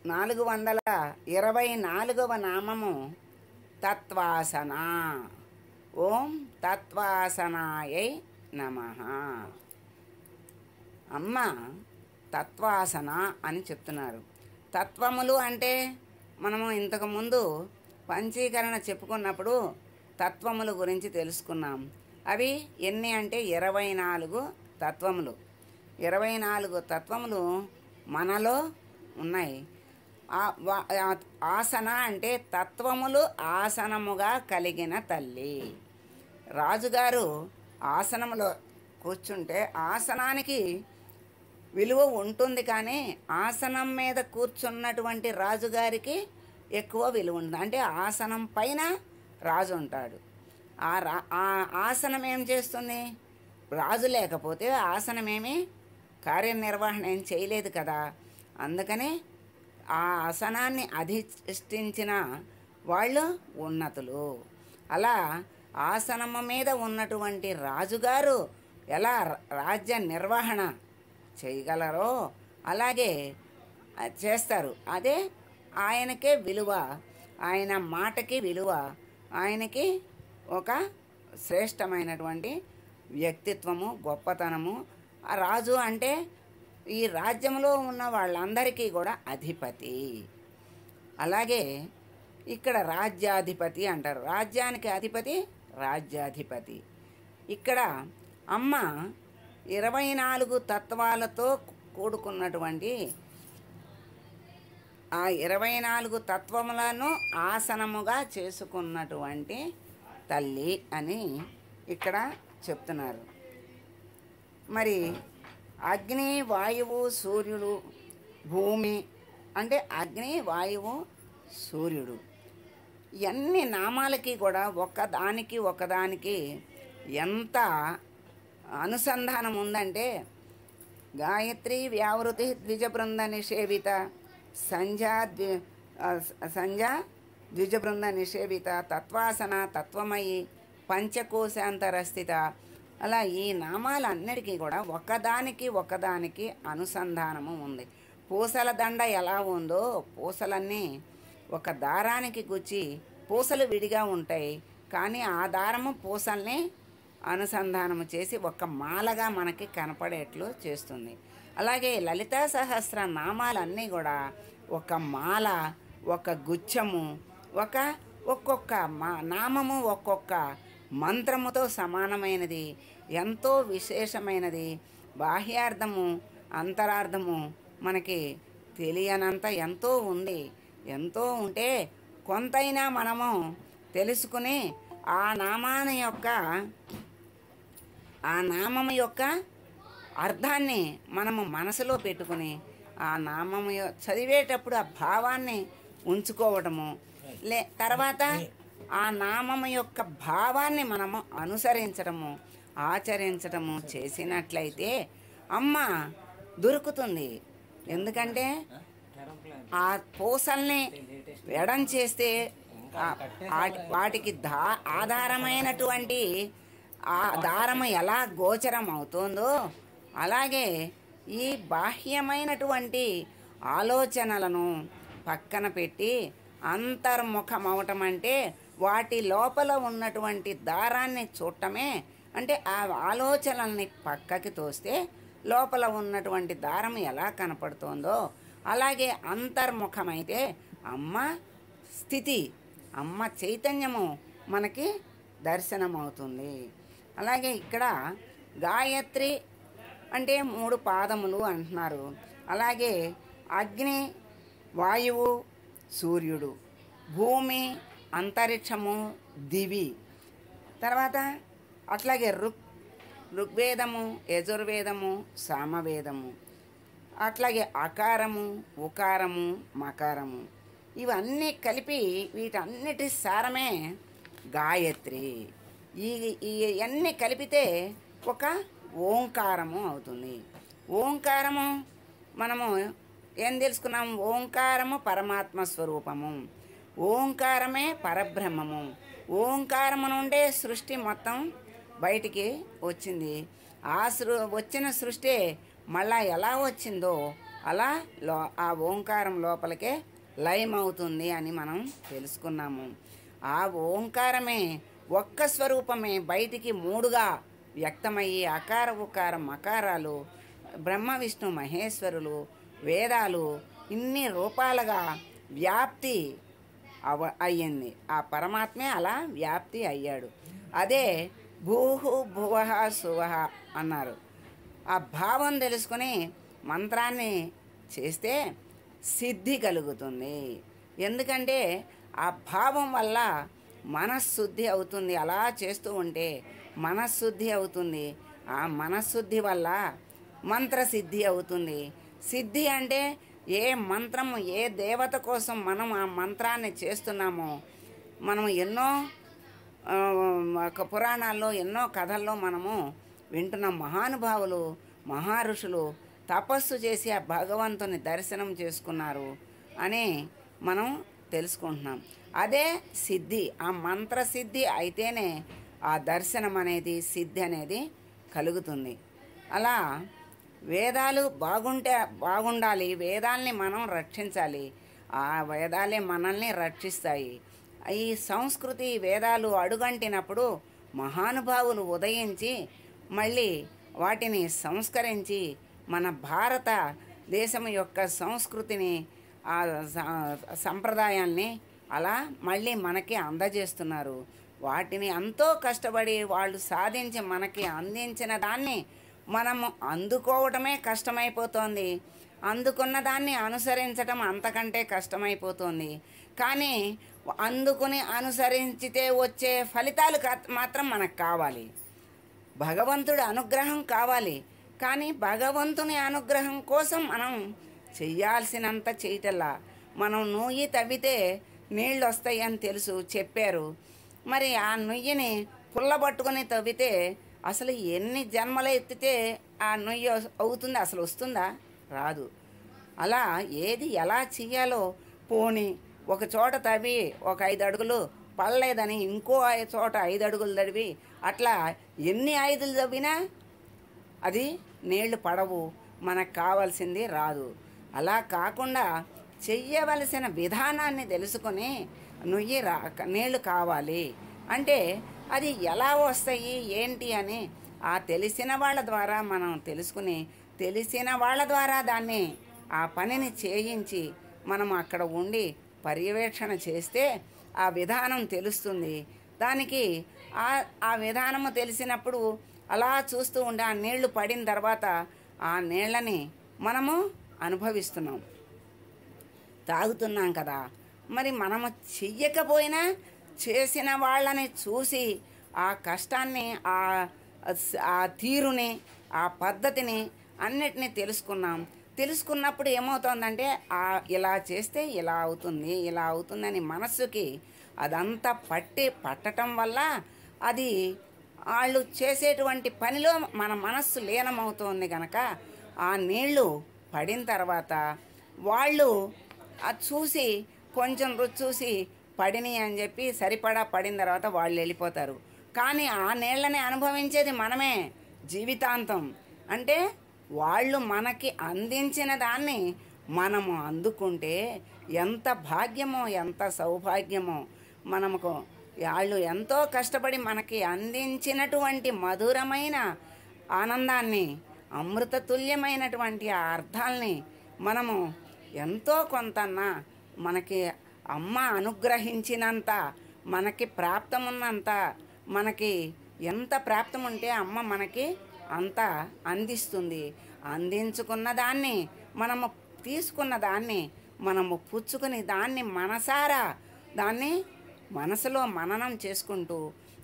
424వ నామము తత్వాసన. ఓం తత్వాసనాయై నమః. అమ్మ తత్వాసన అని చెప్తున్నారు. తత్వములు అంటే మనము ఇంతకుముందు పంచీకరణ చెప్పుకున్నప్పుడు తత్వముల గురించి తెలుసుకున్నాం. అవి ఎన్ని అంటే 24 తత్వములు. 24 తత్వములు మనలో ఉన్నాయి. ఆసన అంటే తత్వములు ఆసనముగా కలిగిన తల్లి. రాజుగారు ఆసనములో కూర్చుంటే ఆసనానికి విలువ ఉంటుంది, కానీ ఆసనం మీద కూర్చున్నటువంటి రాజుగారికి ఎక్కువ విలువ ఉంటుంది. అంటే ఆసనం పైన రాజు ఉంటాడు. ఆ ఆసనం ఏం చేస్తుంది? రాజు లేకపోతే ఆసనమేమి కార్యనిర్వహణ ఏం చేయలేదు కదా. అందుకని ఆ ఆసనాన్ని అధిష్ఠించిన వాళ్ళు ఉన్నతులు. అలా ఆసనము మీద ఉన్నటువంటి రాజుగారు ఎలా రాజ్య నిర్వహణ చేయగలరో అలాగే చేస్తారు. అదే ఆయనకే విలువ, ఆయన మాటకి విలువ, ఆయనకి ఒక శ్రేష్టమైనటువంటి వ్యక్తిత్వము, గొప్పతనము. ఆ రాజు అంటే ఈ రాజ్యంలో ఉన్న వాళ్ళందరికీ కూడా అధిపతి. అలాగే ఇక్కడ రాజ్యాధిపతి అంటారు. రాజ్యానికి అధిపతి రాజ్యాధిపతి. ఇక్కడ అమ్మ 24 తత్వాలతో కూడుకున్నటువంటి ఆ 24 తత్వములను ఆసనముగా చేసుకున్నటువంటి తల్లి అని ఇక్కడ చెప్తున్నారు. మరి అగ్ని, వాయువు, సూర్యుడు, భూమి అంటే అగ్ని, వాయువు, సూర్యుడు ఇవన్నీ నామాలకి కూడా ఒకదానికి ఎంత అనుసంధానం ఉందంటే గాయత్రి వ్యావృతి ద్విజబృంద నిషేవిత సంధ్యా ద్విజబృంద నిషేవిత తత్వాసన తత్వమయి పంచకోశాంతరస్థిత. అలా ఈ నామాలన్నిటికీ కూడా ఒకదానికి అనుసంధానము ఉంది. పూసల దండ ఎలా ఉందో పూసలన్నీ ఒక దారానికి గుచ్చి పూసలు విడిగా ఉంటాయి, కానీ ఆ దారము పూసల్ని అనుసంధానము చేసి ఒక మాలగా మనకి కనపడేట్లు చేస్తుంది. అలాగే లలితా సహస్ర నామాలన్నీ కూడా ఒక మాల, ఒక గుచ్ఛము, ఒక్కొక్క నామము ఒక్కొక్క మంత్రముతో సమానమైనది, ఎంతో విశేషమైనది. బాహ్యార్థము అంతరార్థము మనకి తెలియనంత ఎంతో ఉంది. ఎంతో ఉంటే కొంతైనా మనము తెలుసుకుని ఆ నామము యొక్క అర్థాన్ని మనము మనసులో పెట్టుకుని ఆ నామము చదివేటప్పుడు ఆ భావాన్ని ఉంచుకోవటము, తర్వాత ఆ నామము యొక్క భావాన్ని మనము అనుసరించడము, ఆచరించడము చేసినట్లయితే అమ్మ దొరుకుతుంది. ఎందుకంటే ఆ పూసల్ని వెడం చేస్తే వాటికి ఆధారమైనటువంటి ఆ దారము ఎలా గోచరం అవుతుందో అలాగే ఈ బాహ్యమైనటువంటి ఆలోచనలను పక్కన పెట్టి అంతర్ముఖమవటం అంటే వాటి లోపల ఉన్నటువంటి దారాన్ని చూడటమే. అంటే ఆ ఆలోచనల్ని పక్కకి తోస్తే లోపల ఉన్నటువంటి దారం ఎలా కనపడుతుందో అలాగే అంతర్ముఖమైతే అమ్మ స్థితి, అమ్మ చైతన్యము మనకి దర్శనమవుతుంది. అలాగే ఇక్కడ గాయత్రి అంటే 3 పాదములు అంటున్నారు. అలాగే అగ్ని, వాయువు, సూర్యుడు, భూమి, అంతరిక్షము, దివి, తర్వాత అట్లాగే ఋగ్వేదము, యజుర్వేదము, సామవేదము, అట్లాగే అకారము, ఉకారము, మకారము ఇవన్నీ కలిపి వీటన్నిటి సారమే గాయత్రి. ఇవన్నీ కలిపితే ఒక ఓంకారము అవుతుంది. ఓంకారము మనము ఏం తెలుసుకున్నాం? ఓంకారము పరమాత్మ స్వరూపము, ఓంకారమే పరబ్రహ్మము. ఓంకారము నుండే సృష్టి మొత్తం బయటికి వచ్చింది. వచ్చిన సృష్టి మళ్ళా ఎలా వచ్చిందో అలా ఆ ఓంకారం లోపలికే లయమవుతుంది అని మనం తెలుసుకున్నాము. ఆ ఓంకారమే ఒక్క స్వరూపమే బయటికి మూడుగా వ్యక్తమయ్యి అకార ఉకార మకారాలు బ్రహ్మ విష్ణు మహేశ్వరులు వేదాలు ఇన్ని రూపాలుగా వ్యాప్తి అయ్యింది. ఆ పరమాత్మే అలా వ్యాప్తి అయ్యాడు. అదే భూహు భువః సువః అన్నారు. ఆ భావం తెలుసుకొని మంత్రాన్ని చేస్తే సిద్ధి కలుగుతుంది. ఎందుకంటే ఆ భావం వల్ల మనశ్శుద్ధి అవుతుంది. అలా చేస్తూ ఉంటే మనశ్శుద్ధి అవుతుంది. ఆ మనశ్శుద్ధి వల్ల మంత్రసిద్ధి అవుతుంది. సిద్ధి అంటే ఏ మంత్రము ఏ దేవత కోసం మనం ఆ మంత్రాన్ని చేస్తున్నామో, మనం ఎన్నో పురాణాల్లో ఎన్నో కథల్లో మనము వింటున్నాం. మహానుభావులు మహర్షులు తపస్సు చేసి ఆ భగవంతుని దర్శనం చేసుకున్నారు అని మనం తెలుసుకుంటున్నాం. అదే సిద్ధి. ఆ మంత్రసిద్ధి అయితేనే ఆ దర్శనం అనేది సిద్ధి అనేది కలుగుతుంది. అలా వేదాలు బాగుండాలి. వేదాల్ని మనం రక్షించాలి. ఆ వేదాలే మనల్ని రక్షిస్తాయి. ఈ సంస్కృతి వేదాలు అడుగంటినప్పుడు మహానుభావులు ఉదయించి మళ్ళీ వాటిని సంస్కరించి మన భారత దేశం యొక్క సంస్కృతిని ఆ సంప్రదాయాల్ని అలా మళ్ళీ మనకి అందజేస్తున్నారు. వాటిని ఎంతో కష్టపడి వాళ్ళు సాధించి మనకి అందించిన దాన్ని మనము అందుకోవడమే కష్టమైపోతోంది. అందుకున్న దాన్ని అనుసరించడం అంతకంటే కష్టమైపోతుంది. కానీ అందుకుని అనుసరించితే వచ్చే ఫలితాలు మాత్రం మనకు కావాలి. భగవంతుడి అనుగ్రహం కావాలి. కానీ భగవంతుని అనుగ్రహం కోసం మనం చెయ్యాల్సినంత చేయటల్లా. మనం నుయ్యి తవ్వితే నీళ్ళు వస్తాయి అని తెలుసు చెప్పారు. మరి ఆ నుయ్యిని పుల్లబట్టుకొని తవ్వితే అసలు ఎన్ని జన్మలు ఎత్తితే ఆ నుయ్యి అవుతుంది? అసలు వస్తుందా? రాదు. అలా ఏది ఎలా చెయ్యాలో పోని ఒక చోట తవ్వి ఒక 5 అడుగులు పడలేదని ఇంకో చోట 5 అడుగులు తవ్వి అట్లా ఎన్ని 5లు తవ్వినా అది నీళ్లు పడవు. మనకు కావాల్సింది రాదు. అలా కాకుండా చెయ్యవలసిన విధానాన్ని తెలుసుకొని నీళ్లు కావాలి అంటే అది ఎలా వస్తాయి ఏంటి అని ఆ తెలిసిన వాళ్ళ ద్వారా మనం తెలుసుకుని తెలిసిన వాళ్ళ ద్వారా దాన్ని ఆ పనిని చేయించి మనం అక్కడ ఉండి పర్యవేక్షణ చేస్తే ఆ విధానం తెలుస్తుంది. దానికి ఆ విధానము తెలిసినప్పుడు అలా చూస్తూ ఉండి ఆ నీళ్లు పడిన తర్వాత ఆ నీళ్ళని మనము అనుభవిస్తున్నాం, తాగుతున్నాం కదా. మరి మనము చెయ్యకపోయినా చేసిన వాళ్ళని చూసి ఆ కష్టాన్ని ఆ తీరుని ఆ పద్ధతిని అన్నిటినీ తెలుసుకున్నప్పుడు ఏమవుతుందంటే ఇలా చేస్తే ఇలా అవుతుంది ఇలా అవుతుందని మనస్సుకి అదంతా పట్టడం వల్ల అది వాళ్ళు చేసేటువంటి పనిలో మన మనస్సు లీనమవుతుంది కనుక ఆ నీళ్లు పడిన తర్వాత వాళ్ళు అది చూసి కొంచెం రుచి చూసి పడినాయి అని చెప్పి సరిపడా పడిన తర్వాత వాళ్ళు వెళ్ళిపోతారు. కానీ ఆ నీళ్ళని అనుభవించేది మనమే జీవితాంతం. అంటే వాళ్ళు మనకి అందించిన దాన్ని మనము అందుకుంటే ఎంత భాగ్యమో ఎంత సౌభాగ్యమో. మనకు వాళ్ళు ఎంతో కష్టపడి మనకి అందించినటువంటి మధురమైన ఆనందాన్ని అమృతతుల్యమైనటువంటి ఆ అర్థాల్ని మనము ఎంతో కొంతన్నా మనకి అమ్మ అనుగ్రహించినంత మనకి ప్రాప్తమున్నంత మనకి ఎంత ప్రాప్తం ఉంటే అమ్మ మనకి అంత అందిస్తుంది. అందించుకున్న దాన్ని మనము తీసుకున్న దాన్ని మనము పుచ్చుకుని దాన్ని మనసారా దాన్ని మనసులో మననం చేసుకుంటూ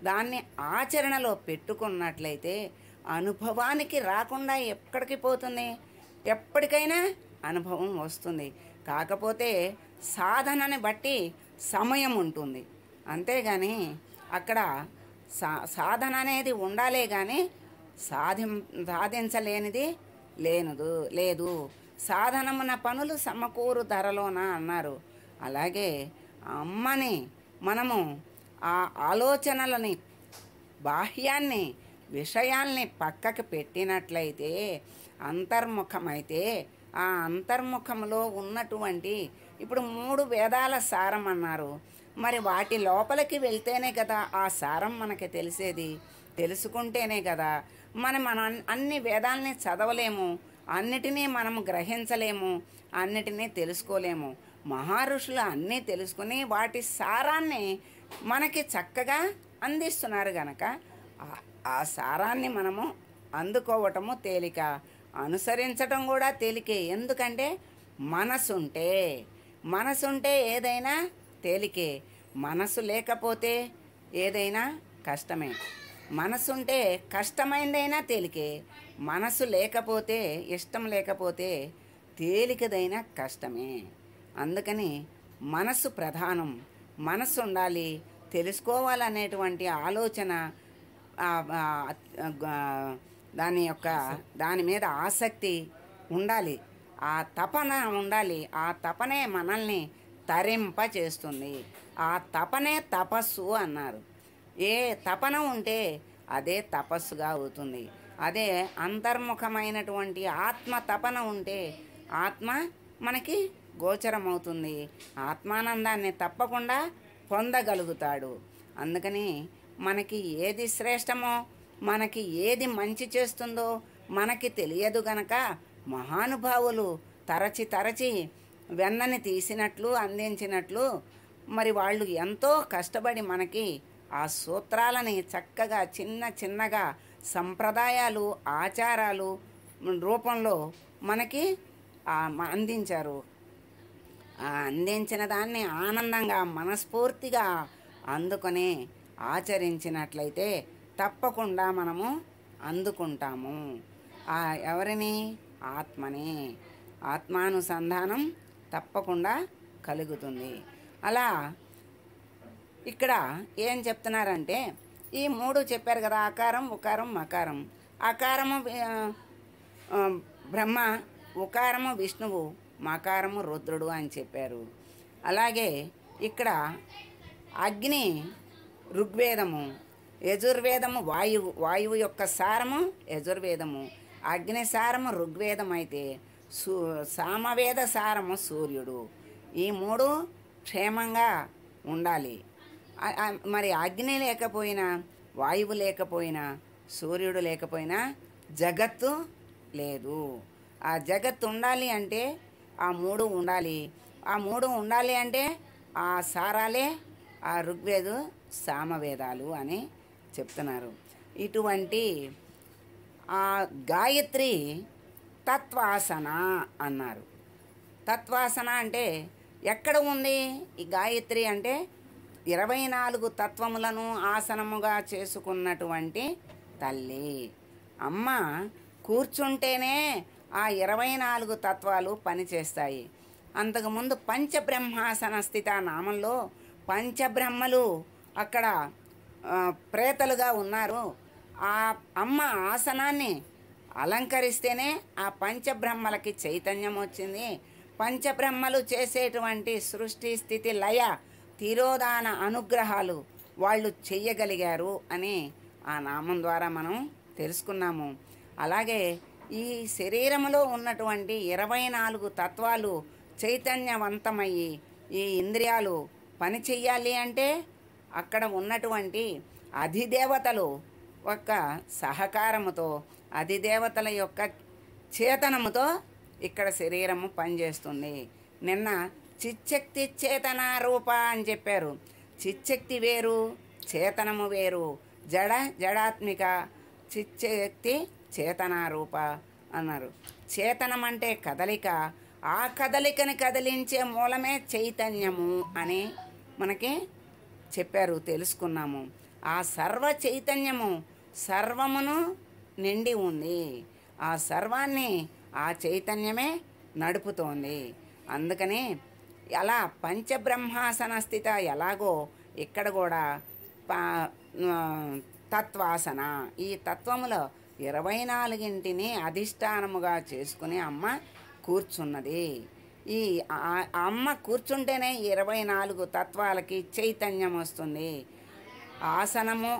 దాన్ని ఆచరణలో పెట్టుకున్నట్లయితే అనుభవానికి రాకుండా ఎక్కడికి పోతుంది? ఎప్పటికైనా అనుభవం వస్తుంది. కాకపోతే సాధనని బట్టి సమయం ఉంటుంది. అంతేగాని అక్కడ సాధన అనేది ఉండాలే కానీ సాధించలేనిది లేదు. సాధనమున పనులు సమకూరు ధరలోన అన్నారు. అలాగే అమ్మని మనము ఆ ఆలోచనలని బాహ్యాన్ని విషయాల్ని పక్కకి పెట్టినట్లయితే అంతర్ముఖమైతే ఆ అంతర్ముఖంలో ఉన్నటువంటి ఇప్పుడు 3 వేదాల సారం అన్నారు. మరి వాటి లోపలికి వెళ్తేనే కదా ఆ సారం మనకి తెలిసేది. తెలుసుకుంటేనే కదా మనం అన్ని వేదాలని చదవలేము, అన్నిటినీ మనం గ్రహించలేము, అన్నిటినీ తెలుసుకోలేము. మహర్షులు అన్నీ తెలుసుకుని వాటి సారాన్ని మనకి చక్కగా అందిస్తున్నారు గనక ఆ సారాన్ని మనము అందుకోవటము తేలిక, అనుసరించటం కూడా తేలికే. ఎందుకంటే మనసుంటే మనసుంటే ఏదైనా తేలికే, మనసు లేకపోతే ఏదైనా కష్టమే. మనసుంటే కష్టమైనదైనా తేలికే, మనసు లేకపోతే ఇష్టం లేకపోతే తేలికదైనా కష్టమే. అందుకని మనసు ప్రధానం, మనసు ఉండాలి, తెలుసుకోవాలనేటువంటి ఆలోచన, దాని మీద ఆసక్తి ఉండాలి, ఆ తపన ఉండాలి. ఆ తపనే మనల్ని తరింప చేస్తుంది. ఆ తపనే తపస్సు అన్నారు. ఏ తపన ఉంటే అదే తపస్సుగా అవుతుంది. అదే అంతర్ముఖమైనటువంటి ఆత్మ తపన ఉంటే ఆత్మ మనకి గోచరమవుతుంది. ఆత్మానందాన్ని తప్పకుండా పొందగలుగుతాడు. అందుకని మనకి ఏది శ్రేష్టమో, మనకి ఏది మంచి చేస్తుందో మనకి తెలియదు గనక మహానుభావులు తరచి తరచి వెన్నని తీసినట్లు అందించినట్లు మరి వాళ్ళు ఎంతో కష్టపడి మనకి ఆ సూత్రాలని చక్కగా చిన్న చిన్నగా సంప్రదాయాలు ఆచారాలు రూపంలో మనకి అందించారు. ఆ అందించిన దాన్ని ఆనందంగా మనస్ఫూర్తిగా అందుకొని ఆచరించినట్లయితే తప్పకుండా మనము అందుకుంటాము. ఎవరిని? ఆత్మని. ఆత్మానుసంధానం తప్పకుండా కలుగుతుంది. అలా ఇక్కడ ఏం చెప్తున్నారంటే ఈ 3 చెప్పారు కదా, ఆకారం ఉకారం మకారం. ఆకారము బ్రహ్మ, ఉకారము విష్ణువు, మకారము రుద్రుడు అని చెప్పారు. అలాగే ఇక్కడ అగ్ని ఋగ్వేదము, యజుర్వేదము వాయువు యొక్క సారము యజుర్వేదము, అగ్ని సారము ఋగ్వేదం అయితే సామవేద సారము సూర్యుడు. ఈ 3 క్షేమంగా ఉండాలి. మరి అగ్ని లేకపోయినా, వాయువు లేకపోయినా, సూర్యుడు లేకపోయినా జగత్తు లేదు. ఆ జగత్తు ఉండాలి అంటే ఆ 3 ఉండాలి. ఆ 3 ఉండాలి అంటే ఆ సారాలే ఆ ఋగ్వేదు సామవేదాలు అని చెప్తున్నారు. ఇటువంటి ఆ గాయత్రి తత్వాసన అన్నారు. తత్వాసన అంటే ఎక్కడ ఉంది ఈ గాయత్రి అంటే 24 తత్వములను ఆసనముగా చేసుకున్నటువంటి తల్లి అమ్మ కూర్చుంటేనే ఆ 24 తత్వాలు పనిచేస్తాయి. అంతకుముందు పంచబ్రహ్మాసన స్థిత నామంలో పంచబ్రహ్మలు అక్కడ ప్రేతలుగా ఉన్నారు. ఆ అమ్మ ఆసనాన్ని అలంకరిస్తేనే ఆ పంచబ్రహ్మలకి చైతన్యం వచ్చింది. పంచబ్రహ్మలు చేసేటువంటి సృష్టి స్థితి లయ తిరోధాన అనుగ్రహాలు వాళ్ళు చెయ్యగలిగారు అని ఆ నామం ద్వారా మనం తెలుసుకున్నాము. అలాగే ఈ శరీరంలో ఉన్నటువంటి 24 తత్వాలు చైతన్యవంతమయ్యి ఈ ఇంద్రియాలు పని చెయ్యాలి అంటే అక్కడ ఉన్నటువంటి అధిదేవతలు యొక్క సహకారముతో, అధిదేవతల యొక్క చేతనముతో ఇక్కడ శరీరము పనిచేస్తుంది. నిన్న చిచ్చక్తి చేతన రూప అని చెప్పారు. చిచ్చక్తి వేరు, చేతనము వేరు. జడాత్మిక, చిచ్చక్తి చేతన రూప అన్నారు. చేతనం అంటే కదలిక, ఆ కదలికని కదిలించే మూలమే చైతన్యము అని మనకి చెప్పారు, తెలుసుకున్నాము. ఆ సర్వ చైతన్యము సర్వమును నిండి ఉంది. ఆ సర్వాన్ని ఆ చైతన్యమే నడుపుతోంది. అందుకని అలా పంచబ్రహ్మాసన స్థిత ఎలాగో ఇక్కడ కూడా తత్వాసన, ఈ తత్వములో 24ంటిని అధిష్టానముగా చేసుకుని అమ్మ కూర్చున్నది. ఈ అమ్మ కూర్చుంటేనే 24 తత్వాలకి చైతన్యం వస్తుంది. ఆసనము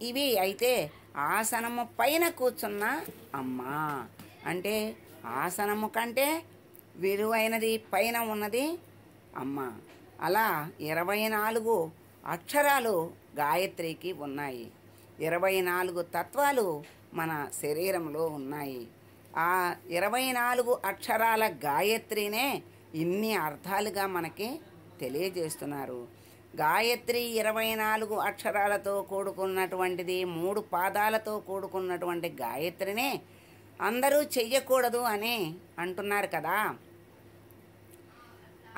ఇవి అయితే ఆసనము పైన కూర్చున్న అమ్మ అంటే ఆసనము కంటే విలువైనది పైన ఉన్నది అమ్మ. అలా 24 అక్షరాలు గాయత్రికి ఉన్నాయి. 24 తత్వాలు మన శరీరంలో ఉన్నాయి. ఆ 24 అక్షరాల గాయత్రినే ఇన్ని అర్థాలుగా మనకి తెలియజేస్తున్నారు. గాయత్రి 24 అక్షరాలతో కూడుకున్నటువంటిది, 3 పాదాలతో కూడుకున్నటువంటి గాయత్రినే అందరూ చెయ్యకూడదు అని అంటున్నారు కదా.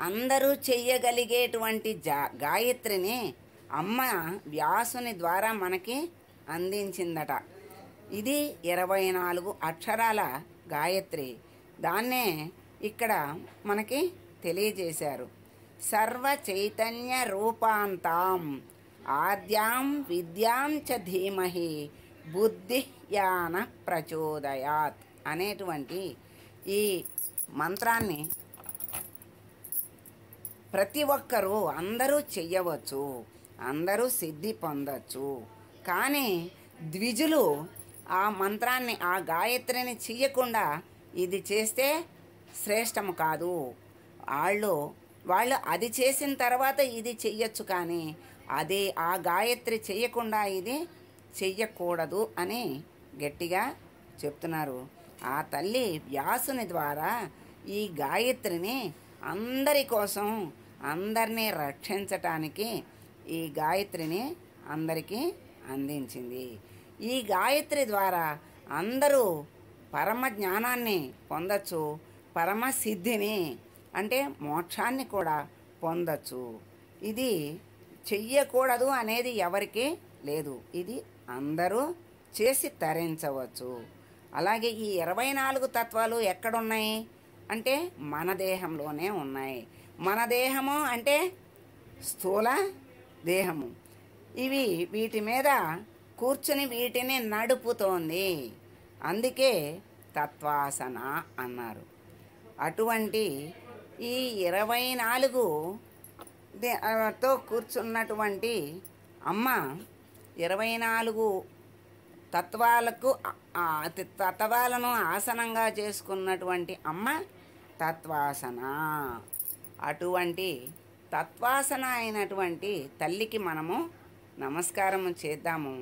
అందరూ చెయ్యగలిగేటువంటి గాయత్రిని అమ్మ వ్యాసుని ద్వారా మనకి అందించిందట. ఇది 24 అక్షరాల గాయత్రి. దాన్నే ఇక్కడ మనకి తెలియజేశారు. సర్వ చైతన్య రూపాంతాం ఆద్యాం విద్యాం చ ధీమహి బుద్ధి జ్ఞాన ప్రచోదయాత్ అనేటువంటి ఈ మంత్రాన్ని ప్రతి ఒక్కరూ అందరూ చెయ్యవచ్చు, అందరూ సిద్ధి పొందవచ్చు. కానీ ద్విజులు ఆ మంత్రాన్ని, ఆ గాయత్రిని చెయ్యకుండా ఇది చేస్తే శ్రేష్టము కాదు, వాళ్ళు అది చేసిన తర్వాత ఇది చెయ్యొచ్చు, కానీ అది ఆ గాయత్రి చెయ్యకుండా ఇది చెయ్యకూడదు అని గట్టిగా చెప్తున్నారు. ఆ తల్లి వ్యాసుని ద్వారా ఈ గాయత్రిని అందరి కోసం, అందరినీ రక్షించటానికి ఈ గాయత్రిని అందరికీ అందించింది. ఈ గాయత్రి ద్వారా అందరూ పరమ జ్ఞానాన్ని పొందొచ్చు, పరమ సిద్ధిని అంటే మోక్షాన్ని కూడా పొందొచ్చు. ఇది చెయ్యకూడదు అనేది ఎవరికి లేదు, ఇది అందరూ చేసి తరించవచ్చు. అలాగే ఈ 24 తత్వాలు ఎక్కడున్నాయి అంటే మన దేహంలోనే ఉన్నాయి. మన దేహము అంటే స్థూల దేహము. వీటి మీద కూర్చుని వీటిని నడుపుతోంది, అందుకే తత్వాసన అన్నారు. అటువంటి ఈ 24 తో కూర్చున్నటువంటి అమ్మ 24 తత్వాలను ఆసనంగా చేసుకున్నటువంటి అమ్మ తత్వాసన. అటువంటి తత్వాసన అయినటువంటి తల్లికి మనము నమస్కారం చేద్దాము.